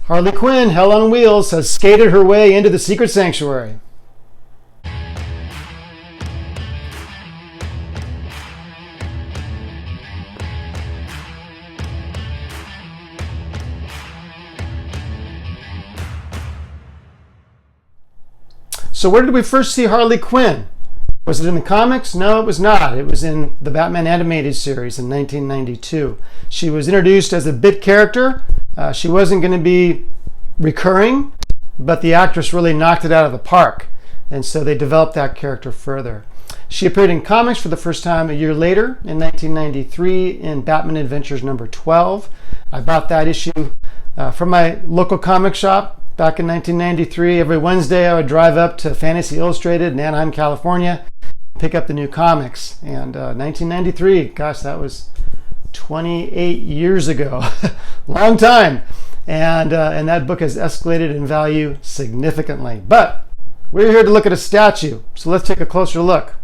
Harley Quinn, Hell on Wheels, has skated her way into the secret sanctuary. So where did we first see Harley Quinn? Was it in the comics? No, it was not. It was in the Batman animated series in 1992. She was introduced as a bit character. She wasn't going to be recurring, but the actress really knocked it out of the park. And so they developed that character further. She appeared in comics for the first time a year later in 1993 in Batman Adventures number 12. I bought that issue from my local comic shop back in 1993. Every Wednesday I would drive up to Fantasy Illustrated in Anaheim, California, pick up the new comics. And 1993, gosh, that was 28 years ago. Long time. And that book has escalated in value significantly. But we're here to look at a statue, so let's take a closer look.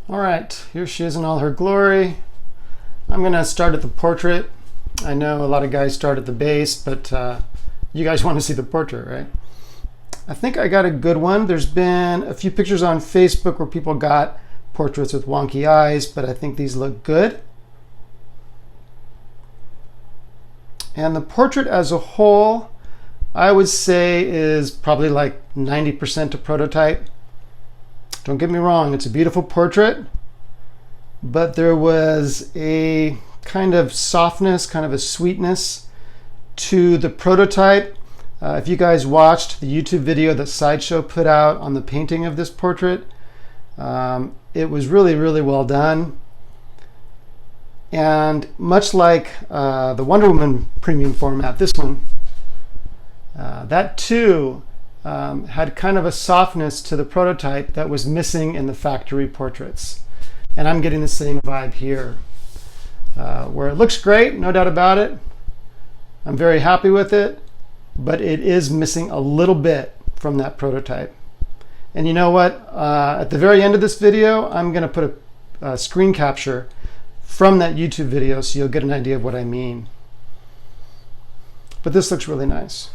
All right, here she is in all her glory. I'm going to start at the portrait. I know a lot of guys start at the base, but you guys want to see the portrait, right? I think I got a good one. There's been a few pictures on Facebook where people got portraits with wonky eyes, but I think these look good. And the portrait as a whole, I would say, is probably like 90% a prototype. Don't get me wrong, it's a beautiful portrait, but there was a kind of softness, kind of a sweetness to the prototype. If you guys watched the YouTube video that Sideshow put out on the painting of this portrait, it was really, really well done. And much like the Wonder Woman premium format, this one, that too had kind of a softness to the prototype that was missing in the factory portraits. And I'm getting the same vibe here, where it looks great, no doubt about it. I'm very happy with it, but it is missing a little bit from that prototype. And you know what? At the very end of this video, I'm going to put a screen capture from that YouTube video so you'll get an idea of what I mean. But this looks really nice.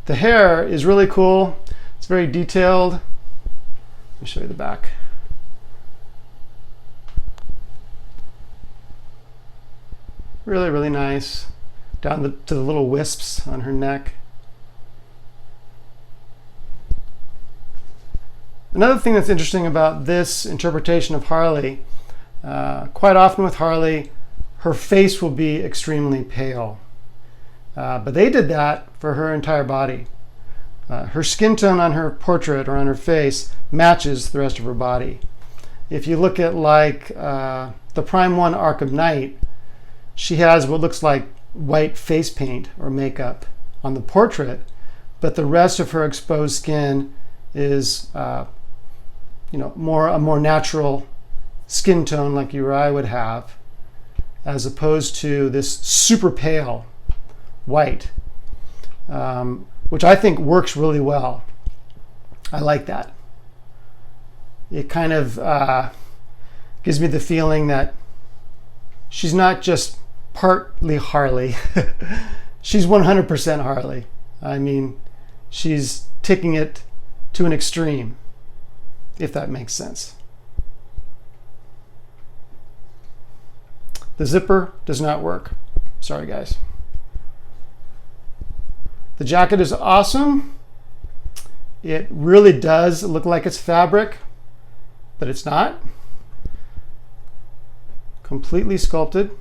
The hair is really cool. It's very detailed. Let me show you the back. Really, really nice. Down to the little wisps on her neck. Another thing that's interesting about this interpretation of Harley, quite often with Harley, her face will be extremely pale. But they did that for her entire body. Her skin tone on her portrait or on her face matches the rest of her body. If you look at like the Prime 1 Arkham Knight, she has what looks like white face paint or makeup on the portrait, but the rest of her exposed skin is a more natural skin tone like you or I would have, as opposed to this super pale white, which I think works really well. I like that. It kind of gives me the feeling that she's not just partly Harley. She's 100% Harley. I mean, she's taking it to an extreme, if that makes sense. The zipper does not work. Sorry, guys. The jacket is awesome. It really does look like it's fabric, but it's not. Completely sculpted.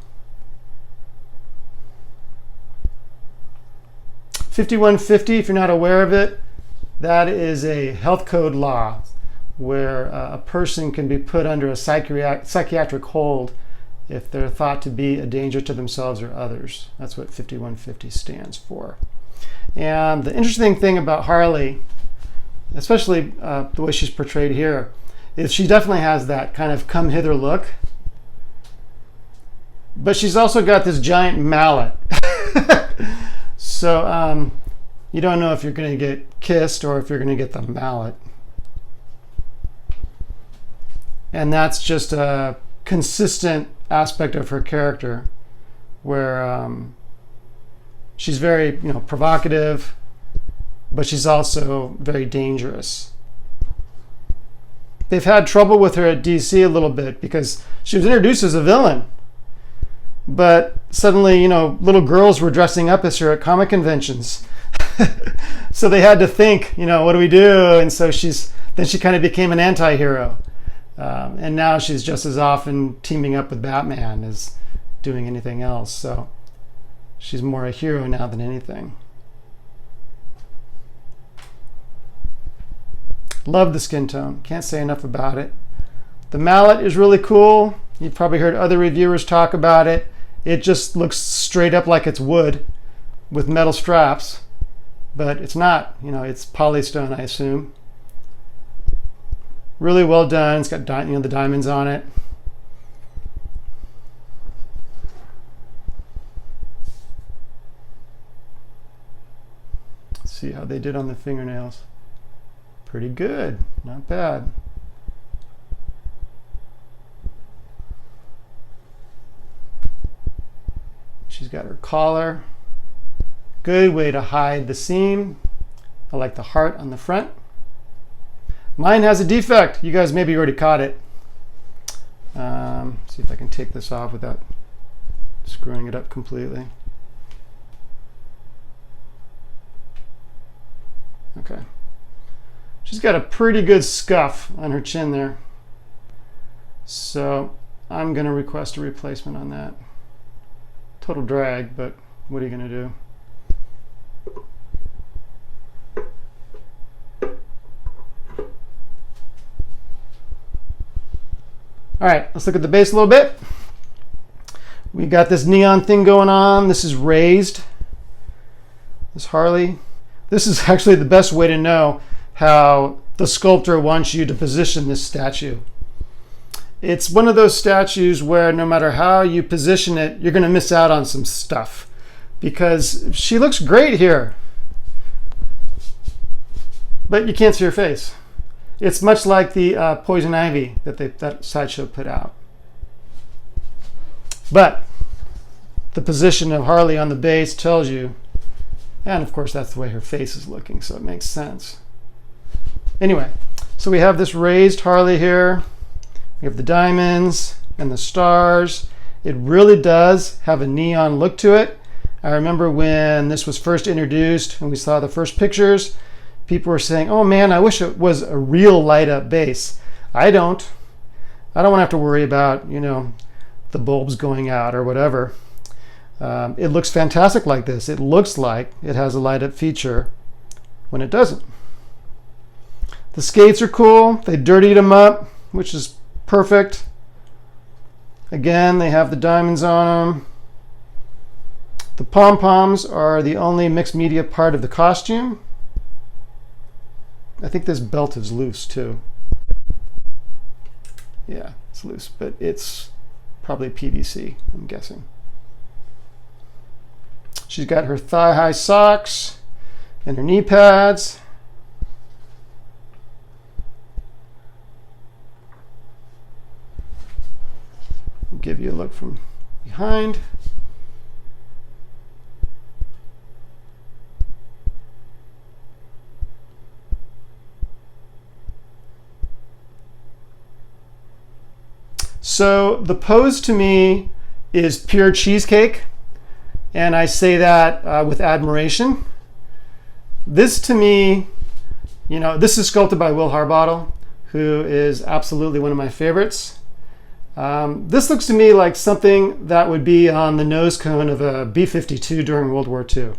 5150, if you're not aware of it, that is a health code law where a person can be put under a psychiatric hold if they're thought to be a danger to themselves or others. That's what 5150 stands for. And the interesting thing about Harley, especially the way she's portrayed here, is she definitely has that kind of come hither look, but she's also got this giant mallet. So you don't know if you're going to get kissed or if you're going to get the mallet. And that's just a consistent aspect of her character. where she's very, provocative, but she's also very dangerous. They've had trouble with her at DC a little bit because she was introduced as a villain. But suddenly, little girls were dressing up as her at comic conventions. So they had to think, what do we do? And so then she kind of became an anti-hero. And now she's just as often teaming up with Batman as doing anything else. So she's more a hero now than anything. Love the skin tone. Can't say enough about it. The mallet is really cool. You've probably heard other reviewers talk about it. It just looks straight up like it's wood with metal straps, but it's not. It's polystone, I assume. Really well done. It's got the diamonds on it. Let's see how they did on the fingernails. Pretty good, not bad. She's got her collar. Good way to hide the seam. I like the heart on the front. Mine has a defect. You guys maybe already caught it. See if I can take this off without screwing it up completely. Okay. She's got a pretty good scuff on her chin there. So I'm going to request a replacement on that. Total drag, but what are you going to do? All right, let's look at the base a little bit. We got this neon thing going on. This is raised. This Harley. This is actually the best way to know how the sculptor wants you to position this statue. It's one of those statues where no matter how you position it, you're going to miss out on some stuff because she looks great here, but you can't see her face. It's much like the Poison Ivy that Sideshow put out. But the position of Harley on the base tells you, and of course that's the way her face is looking, so it makes sense. Anyway, so we have this raised Harley here. We have the diamonds and the stars. It really does have a neon look to it. I remember when this was first introduced and we saw the first pictures, people were saying, oh man, I wish it was a real light up base. I don't want to have to worry about, the bulbs going out or whatever. It looks fantastic like this. It looks like it has a light up feature when it doesn't. The skates are cool. They dirtied them up, which is perfect. Again, they have the diamonds on them. The pom-poms are the only mixed media part of the costume. I think this belt is loose too. Yeah, it's loose, but it's probably PVC, I'm guessing. She's got her thigh-high socks and her knee pads. I'll give you a look from behind. So the pose to me is pure cheesecake, and I say that with admiration. This to me, this is sculpted by Will Harbottle, who is absolutely one of my favorites. This looks to me like something that would be on the nose cone of a B-52 during World War II.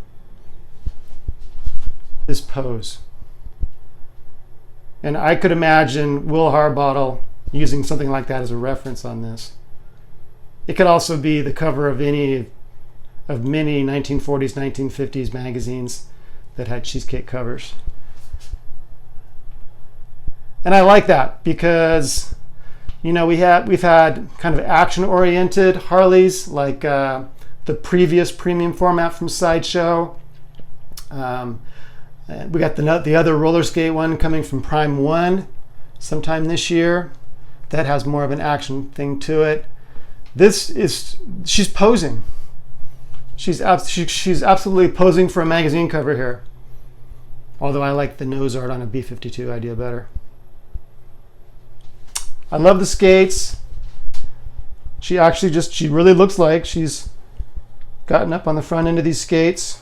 This pose. And I could imagine Will Harbottle using something like that as a reference on this. It could also be the cover of many 1940s, 1950s magazines that had cheesecake covers. And I like that because, we've had kind of action-oriented Harleys like the previous premium format from Sideshow. We got the other roller skate one coming from Prime 1 sometime this year. That has more of an action thing to it. She's posing. She's absolutely posing for a magazine cover here. Although I like the nose art on a B-52 idea better. I love the skates. She really looks like she's gotten up on the front end of these skates.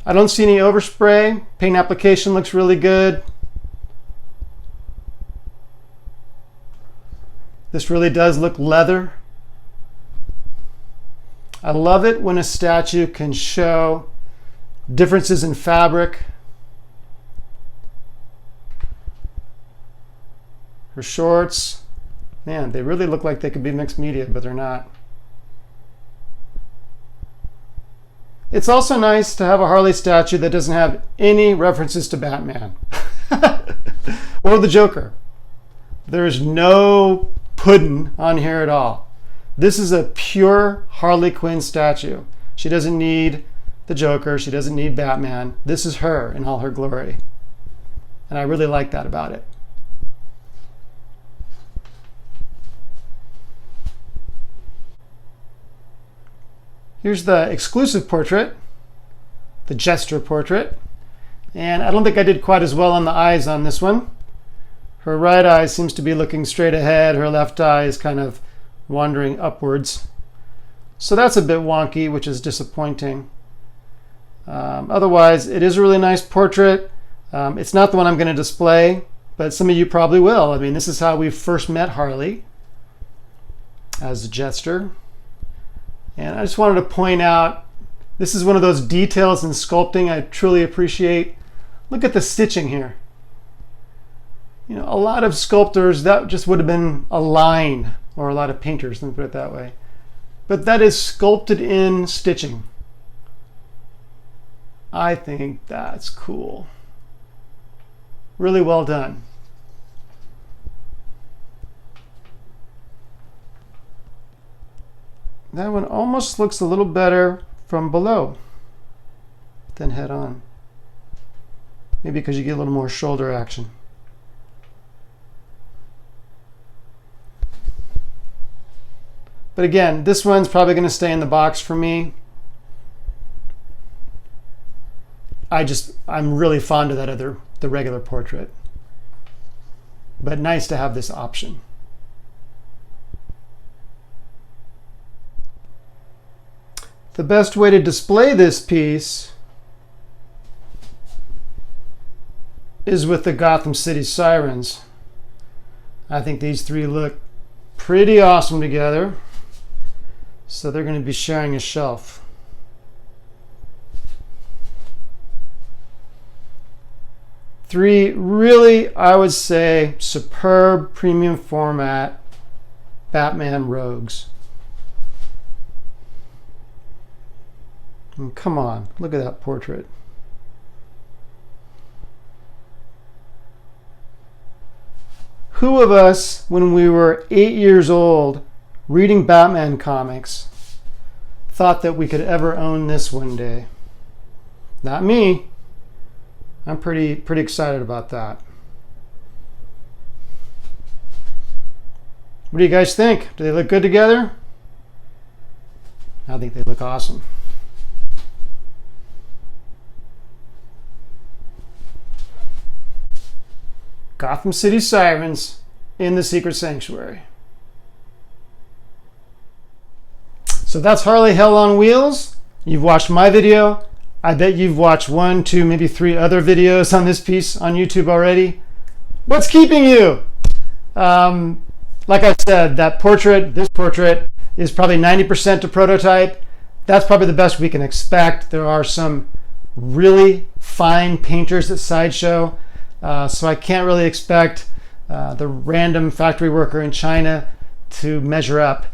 I don't see any overspray. Paint application looks really good. This really does look leather. I love it when a statue can show differences in fabric. Her shorts, man, they really look like they could be mixed media, but they're not. It's also nice to have a Harley statue that doesn't have any references to Batman or the Joker. There's no pudding on here at all. This is a pure Harley Quinn statue. She doesn't need the Joker. She doesn't need Batman. This is her in all her glory. And I really like that about it. Here's the exclusive portrait, the Jester portrait. And I don't think I did quite as well on the eyes on this one. Her right eye seems to be looking straight ahead. Her left eye is kind of wandering upwards. So that's a bit wonky, which is disappointing. Otherwise, it is a really nice portrait. It's not the one I'm going to display, but some of you probably will. I mean, this is how we first met Harley as a Jester. And I just wanted to point out, this is one of those details in sculpting I truly appreciate. Look at the stitching here. You know, a lot of sculptors, that just would have been a line, or a lot of painters, let me put it that way. But that is sculpted in stitching. I think that's cool. Really well done. That one almost looks a little better from below than head on. Maybe because you get a little more shoulder action. But again, this one's probably going to stay in the box for me. I'm really fond of that the regular portrait. But nice to have this option. The best way to display this piece is with the Gotham City Sirens. I think these three look pretty awesome together. So they're going to be sharing a shelf. Three really, I would say, superb premium format Batman Rogues. And come on, look at that portrait. Who of us, when we were 8 years old, reading Batman comics, thought that we could ever own this one day? Not me. I'm pretty excited about that. What do you guys think? Do they look good together? I think they look awesome. Gotham City Sirens in the Secret Sanctuary. So that's Harley Hell on Wheels. You've watched my video. I bet you've watched 1, 2, maybe 3 other videos on this piece on YouTube already. What's keeping you? Like I said, this portrait is probably 90% to prototype. That's probably the best we can expect. There are some really fine painters at Sideshow, so I can't really expect the random factory worker in China to measure up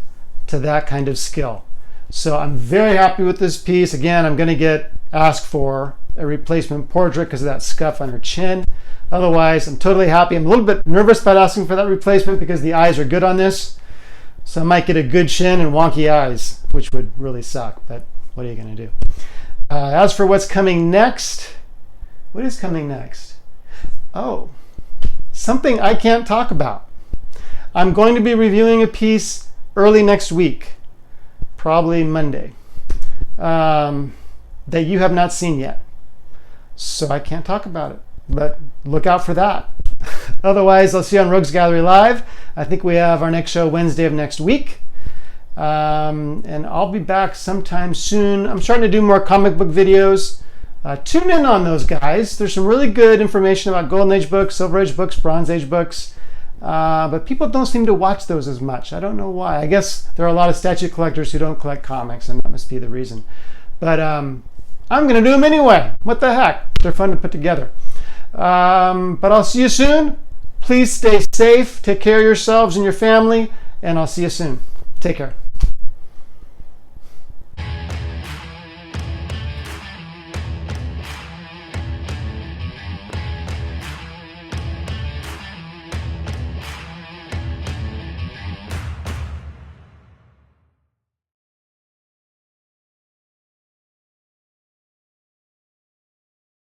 to that kind of skill. So I'm very happy with this piece. Again, I'm going to get asked for a replacement portrait because of that scuff on her chin. Otherwise, I'm totally happy. I'm a little bit nervous about asking for that replacement because the eyes are good on this. So I might get a good chin and wonky eyes, which would really suck, but what are you going to do? As for what's coming next, what is coming next? Oh, something I can't talk about. I'm going to be reviewing a piece early next week, probably Monday, that you have not seen yet. So I can't talk about it, but look out for that. Otherwise, I'll see you on Rogues Gallery Live. I think we have our next show Wednesday of next week. And I'll be back sometime soon. I'm starting to do more comic book videos. Tune in on those, guys. There's some really good information about Golden Age books, Silver Age books, Bronze Age books. But people don't seem to watch those as much. I don't know why. I guess there are a lot of statue collectors who don't collect comics, and that must be the reason. But I'm going to do them anyway. What the heck? They're fun to put together. But I'll see you soon. Please stay safe. Take care of yourselves and your family. And I'll see you soon. Take care.